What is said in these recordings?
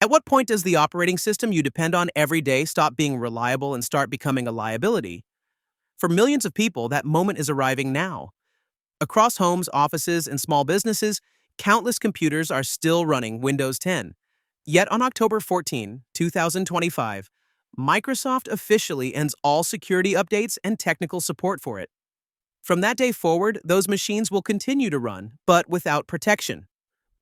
At what point does the operating system you depend on every day stop being reliable and start becoming a liability? For millions of people, that moment is arriving now. Across homes, offices, and small businesses, countless computers are still running Windows 10. Yet on October 14, 2025, Microsoft officially ends all security updates and technical support for it. From that day forward, those machines will continue to run, but without protection.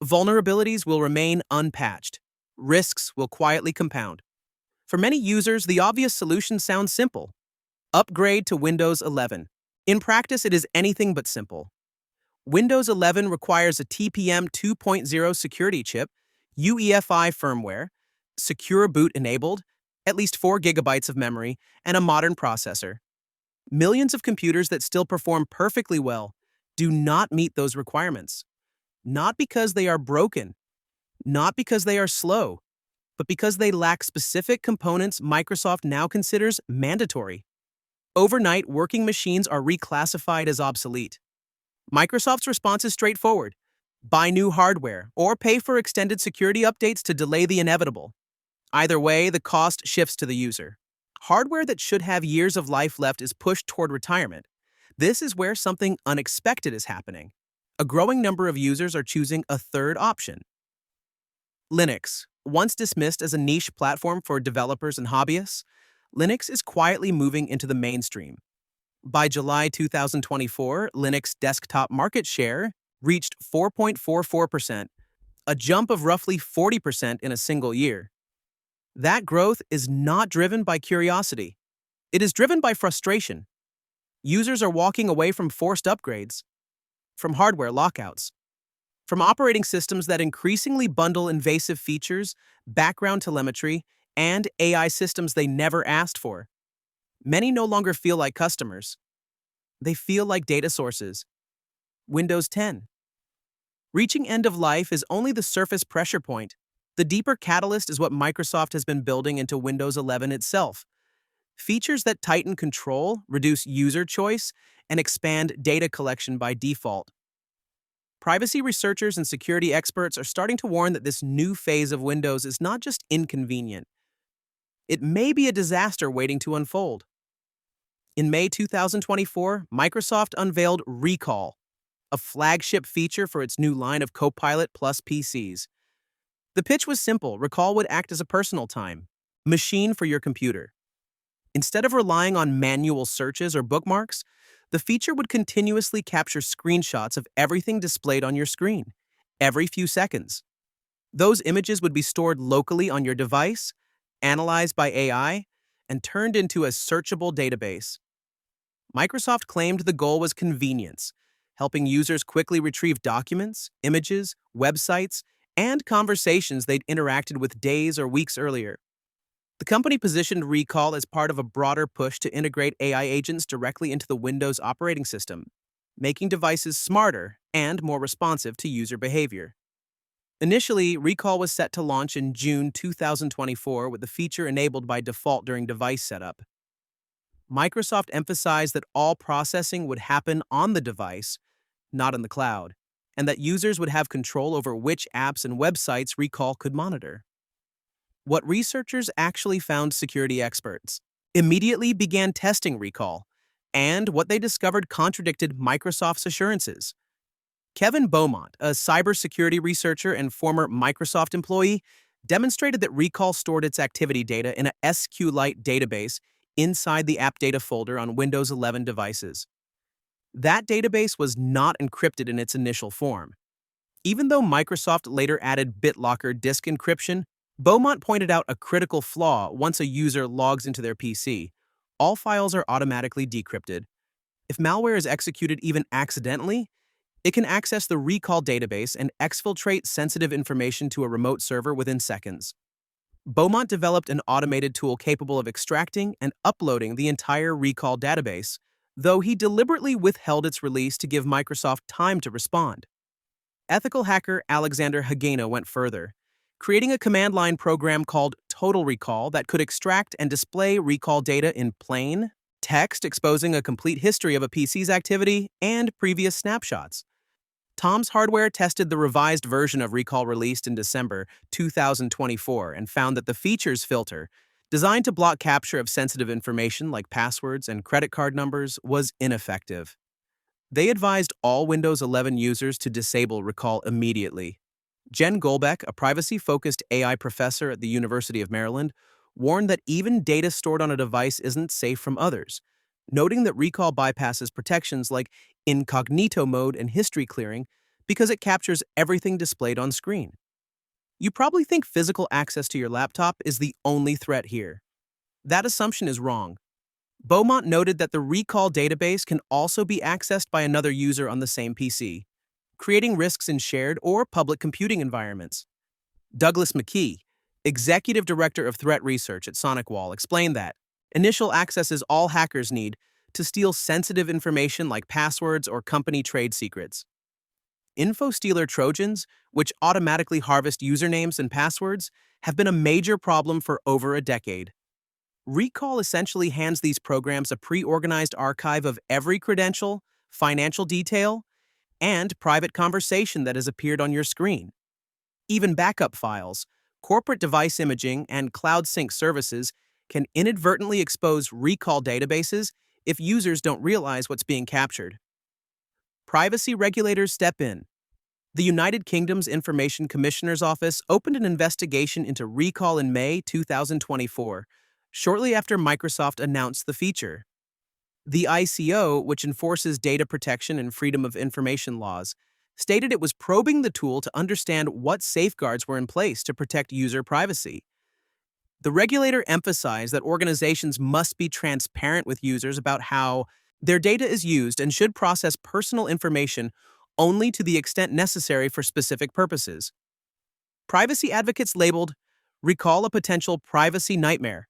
Vulnerabilities will remain unpatched. Risks will quietly compound. For many users, the obvious solution sounds simple: upgrade to Windows 11. In practice, it is anything but simple. Windows 11 requires a TPM 2.0 security chip, UEFI firmware, secure boot enabled, at least 4 gigabytes of memory, and a modern processor. Millions of computers that still perform perfectly well do not meet those requirements. Not because they are broken, not because they are slow, but because they lack specific components Microsoft now considers mandatory. Overnight, working machines are reclassified as obsolete. Microsoft's response is straightforward: buy new hardware or pay for extended security updates to delay the inevitable. Either way, the cost shifts to the user. Hardware that should have years of life left is pushed toward retirement. This is where something unexpected is happening. A growing number of users are choosing a third option. Linux, once dismissed as a niche platform for developers and hobbyists, Linux is quietly moving into the mainstream. By July 2024, Linux desktop market share reached 4.44%, a jump of roughly 40% in a single year. That growth is not driven by curiosity. It is driven by frustration. Users are walking away from forced upgrades, from hardware lockouts, from operating systems that increasingly bundle invasive features, background telemetry, and AI systems they never asked for. Many no longer feel like customers. They feel like data sources. Windows 10. Reaching end of life is only the surface pressure point. The deeper catalyst is what Microsoft has been building into Windows 11 itself. Features that tighten control, reduce user choice, and expand data collection by default. Privacy researchers and security experts are starting to warn that this new phase of Windows is not just inconvenient. It may be a disaster waiting to unfold. In May 2024, Microsoft unveiled Recall, a flagship feature for its new line of Copilot Plus PCs. The pitch was simple: Recall would act as a personal time machine for your computer. Instead of relying on manual searches or bookmarks, the feature would continuously capture screenshots of everything displayed on your screen, every few seconds. Those images would be stored locally on your device, analyzed by AI, and turned into a searchable database. Microsoft claimed the goal was convenience, helping users quickly retrieve documents, images, websites, and conversations they'd interacted with days or weeks earlier. The company positioned Recall as part of a broader push to integrate AI agents directly into the Windows operating system, making devices smarter and more responsive to user behavior. Initially, Recall was set to launch in June 2024 with the feature enabled by default during device setup. Microsoft emphasized that all processing would happen on the device, not in the cloud, and that users would have control over which apps and websites Recall could monitor. What researchers actually found, security experts immediately began testing Recall, and what they discovered contradicted Microsoft's assurances. Kevin Beaumont, a cybersecurity researcher and former Microsoft employee, demonstrated that Recall stored its activity data in a SQLite database inside the App Data folder on Windows 11 devices. That database was not encrypted in its initial form. Even though Microsoft later added BitLocker disk encryption, Beaumont pointed out a critical flaw: once a user logs into their PC, all files are automatically decrypted. If malware is executed even accidentally, it can access the Recall database and exfiltrate sensitive information to a remote server within seconds. Beaumont developed an automated tool capable of extracting and uploading the entire Recall database, though he deliberately withheld its release to give Microsoft time to respond. Ethical hacker Alexander Hageno went further, creating a command line program called Total Recall that could extract and display Recall data in plain text, exposing a complete history of a PC's activity and previous snapshots. Tom's Hardware tested the revised version of Recall released in December 2024 and found that the features filter, designed to block capture of sensitive information like passwords and credit card numbers, was ineffective. They advised all Windows 11 users to disable Recall immediately. Jen Golbeck, a privacy-focused AI professor at the University of Maryland, warned that even data stored on a device isn't safe from others, noting that Recall bypasses protections like incognito mode and history clearing because it captures everything displayed on screen. You probably think physical access to your laptop is the only threat here. That assumption is wrong. Beaumont noted that the Recall database can also be accessed by another user on the same PC, creating risks in shared or public computing environments. Douglas McKee, executive director of threat research at SonicWall, explained that initial access is all hackers need to steal sensitive information like passwords or company trade secrets. InfoStealer Trojans, which automatically harvest usernames and passwords, have been a major problem for over a decade. Recall essentially hands these programs a pre-organized archive of every credential, financial detail, and private conversation that has appeared on your screen. Even backup files, corporate device imaging, and cloud sync services can inadvertently expose Recall databases if users don't realize what's being captured. Privacy regulators step in. The United Kingdom's Information Commissioner's Office opened an investigation into Recall in May 2024, shortly after Microsoft announced the feature. The ICO, which enforces data protection and freedom of information laws, stated it was probing the tool to understand what safeguards were in place to protect user privacy. The regulator emphasized that organizations must be transparent with users about how their data is used and should process personal information only to the extent necessary for specific purposes. Privacy advocates labeled Recall a potential privacy nightmare,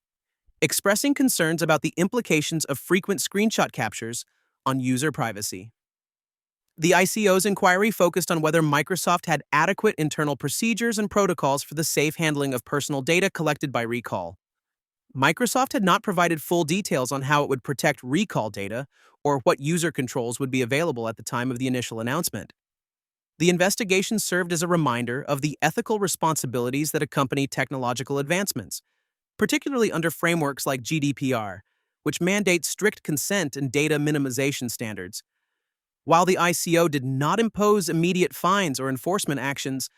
expressing concerns about the implications of frequent screenshot captures on user privacy. The ICO's inquiry focused on whether Microsoft had adequate internal procedures and protocols for the safe handling of personal data collected by Recall. Microsoft had not provided full details on how it would protect Recall data or what user controls would be available at the time of the initial announcement. The investigation served as a reminder of the ethical responsibilities that accompany technological advancements, particularly under frameworks like GDPR, which mandate strict consent and data minimization standards. While the ICO did not impose immediate fines or enforcement actions,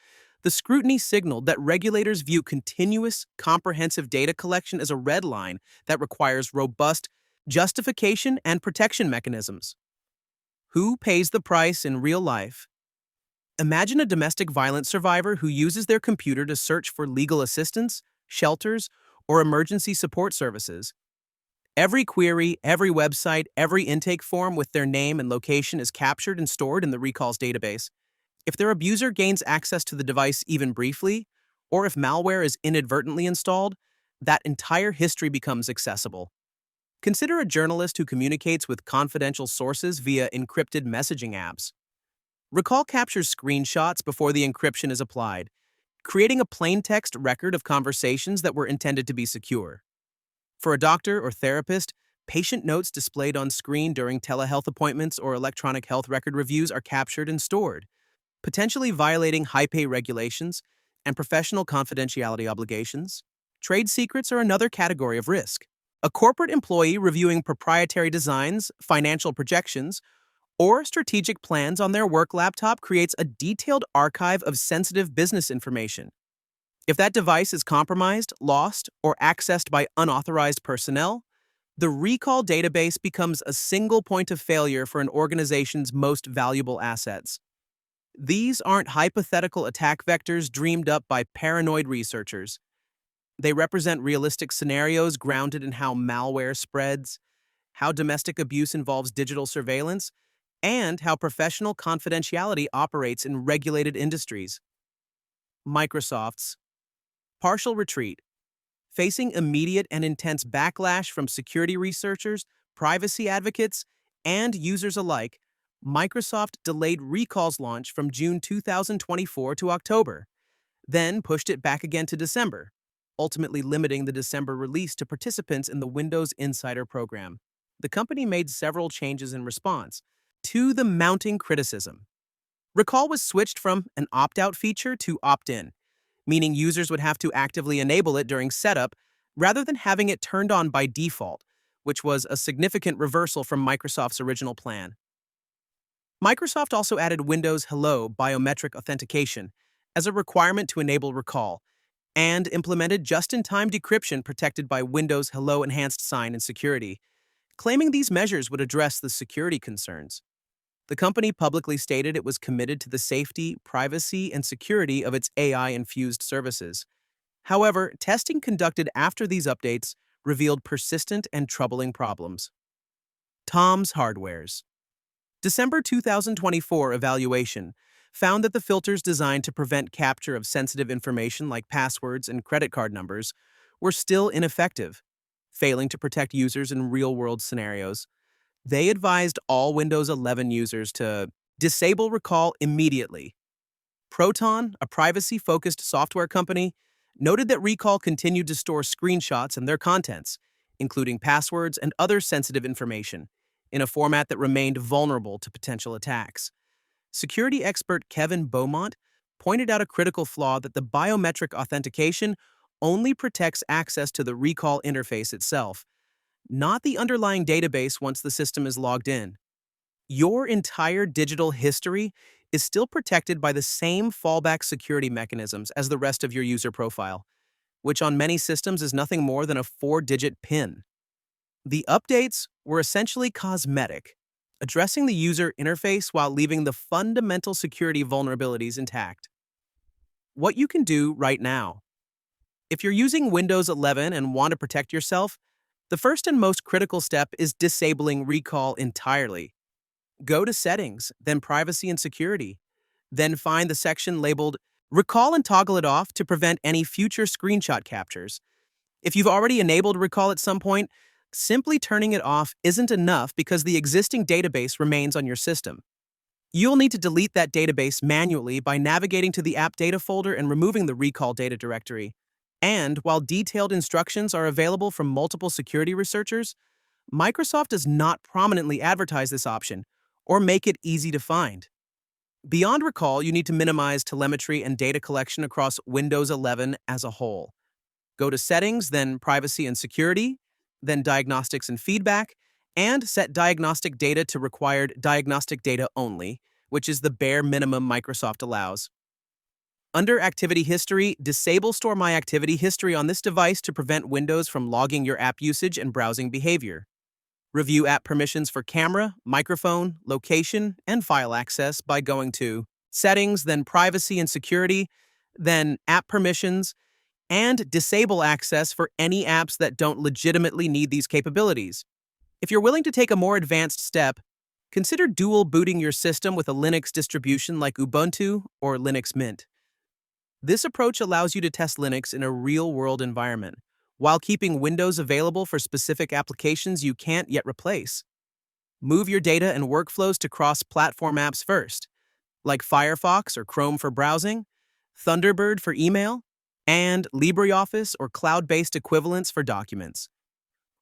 the scrutiny signaled that regulators view continuous, comprehensive data collection as a red line that requires robust justification and protection mechanisms. Who pays the price in real life? Imagine a domestic violence survivor who uses their computer to search for legal assistance, shelters, or emergency support services. Every query, every website, every intake form with their name and location is captured and stored in the Recall's database. If their abuser gains access to the device even briefly, or if malware is inadvertently installed, that entire history becomes accessible. Consider a journalist who communicates with confidential sources via encrypted messaging apps. Recall captures screenshots before the encryption is applied, creating a plain-text record of conversations that were intended to be secure. For a doctor or therapist, patient notes displayed on screen during telehealth appointments or electronic health record reviews are captured and stored, potentially violating high-pay regulations and professional confidentiality obligations. Trade secrets are another category of risk. A corporate employee reviewing proprietary designs, financial projections, or strategic plans on their work laptop creates a detailed archive of sensitive business information. If that device is compromised, lost, or accessed by unauthorized personnel, the Recall database becomes a single point of failure for an organization's most valuable assets. These aren't hypothetical attack vectors dreamed up by paranoid researchers. They represent realistic scenarios grounded in how malware spreads, how domestic abuse involves digital surveillance, and how professional confidentiality operates in regulated industries. Microsoft's partial retreat. Facing immediate and intense backlash from security researchers, privacy advocates, and users alike, Microsoft delayed Recall's launch from June 2024 to October, then pushed it back again to December, ultimately limiting the December release to participants in the Windows Insider program. The company made several changes in response to the mounting criticism. Recall was switched from an opt-out feature to opt-in, meaning users would have to actively enable it during setup rather than having it turned on by default, which was a significant reversal from Microsoft's original plan. Microsoft also added Windows Hello biometric authentication as a requirement to enable Recall, and implemented just-in-time decryption protected by Windows Hello Enhanced Sign and Security, claiming these measures would address the security concerns. The company publicly stated it was committed to the safety, privacy, and security of its AI-infused services. However, testing conducted after these updates revealed persistent and troubling problems. Tom's Hardwares. December 2024 evaluation found that the filters designed to prevent capture of sensitive information like passwords and credit card numbers were still ineffective, failing to protect users in real-world scenarios. They advised all Windows 11 users to disable Recall immediately. Proton, a privacy-focused software company, noted that Recall continued to store screenshots and their contents, including passwords and other sensitive information, in a format that remained vulnerable to potential attacks. Security expert Kevin Beaumont pointed out a critical flaw that the biometric authentication only protects access to the Recall interface itself, not the underlying database once the system is logged in. Your entire digital history is still protected by the same fallback security mechanisms as the rest of your user profile, which on many systems is nothing more than a 4-digit PIN. The updates were essentially cosmetic, addressing the user interface while leaving the fundamental security vulnerabilities intact. What you can do right now. If you're using Windows 11 and want to protect yourself, the first and most critical step is disabling Recall entirely. Go to Settings, then Privacy and Security. Then find the section labeled Recall and toggle it off to prevent any future screenshot captures. If you've already enabled Recall at some point, simply turning it off isn't enough because the existing database remains on your system. You'll need to delete that database manually by navigating to the App Data folder and removing the Recall data directory. And while detailed instructions are available from multiple security researchers, Microsoft does not prominently advertise this option or make it easy to find. Beyond Recall, you need to minimize telemetry and data collection across Windows 11 as a whole. Go to Settings, then Privacy and Security, then Diagnostics and Feedback, and set diagnostic data to required diagnostic data only, which is the bare minimum Microsoft allows. Under Activity History, disable Store My Activity History on this device to prevent Windows from logging your app usage and browsing behavior. Review app permissions for camera, microphone, location, and file access by going to Settings, then Privacy and Security, then App Permissions, and disable access for any apps that don't legitimately need these capabilities. If you're willing to take a more advanced step, consider dual booting your system with a Linux distribution like Ubuntu or Linux Mint. This approach allows you to test Linux in a real-world environment, while keeping Windows available for specific applications you can't yet replace. Move your data and workflows to cross-platform apps first, like Firefox or Chrome for browsing, Thunderbird for email, and LibreOffice or cloud-based equivalents for documents.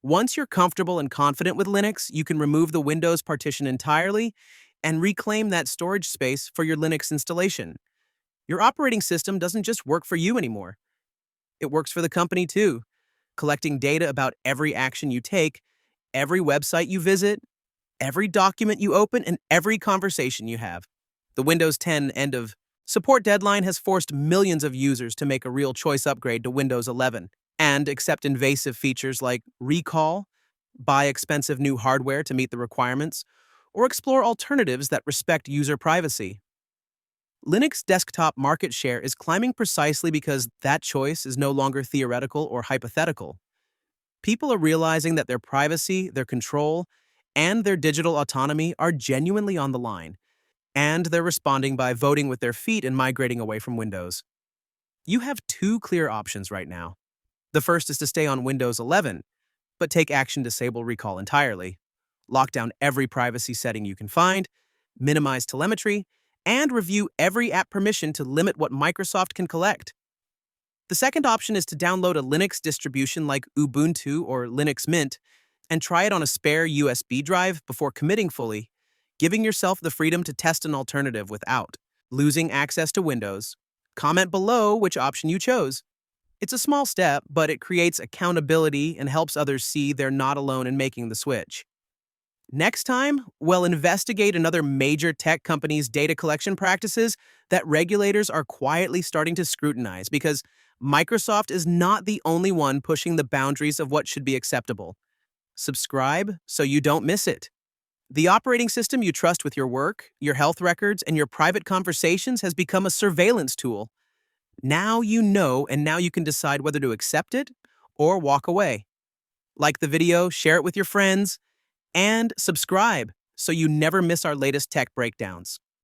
Once you're comfortable and confident with Linux, you can remove the Windows partition entirely and reclaim that storage space for your Linux installation. Your operating system doesn't just work for you anymore. It works for the company too, collecting data about every action you take, every website you visit, every document you open, and every conversation you have. The Windows 10 end of support deadline has forced millions of users to make a real choice upgrade to Windows 11 and accept invasive features like Recall, buy expensive new hardware to meet the requirements, or explore alternatives that respect user privacy. Linux desktop market share is climbing precisely because that choice is no longer theoretical or hypothetical. People are realizing that their privacy, their control, and their digital autonomy are genuinely on the line, and they're responding by voting with their feet and migrating away from Windows. You have two clear options right now. The first is to stay on Windows 11, but take action to disable Recall entirely. Lock down every privacy setting you can find, minimize telemetry, and review every app permission to limit what Microsoft can collect. The second option is to download a Linux distribution like Ubuntu or Linux Mint and try it on a spare USB drive before committing fully. giving yourself the freedom to test an alternative without losing access to Windows. Comment below which option you chose. It's a small step, but it creates accountability and helps others see they're not alone in making the switch. Next time, we'll investigate another major tech company's data collection practices that regulators are quietly starting to scrutinize because Microsoft is not the only one pushing the boundaries of what should be acceptable. Subscribe so you don't miss it. The operating system you trust with your work, your health records, and your private conversations has become a surveillance tool. Now you know, and now you can decide whether to accept it or walk away. Like the video, share it with your friends, and subscribe so you never miss our latest tech breakdowns.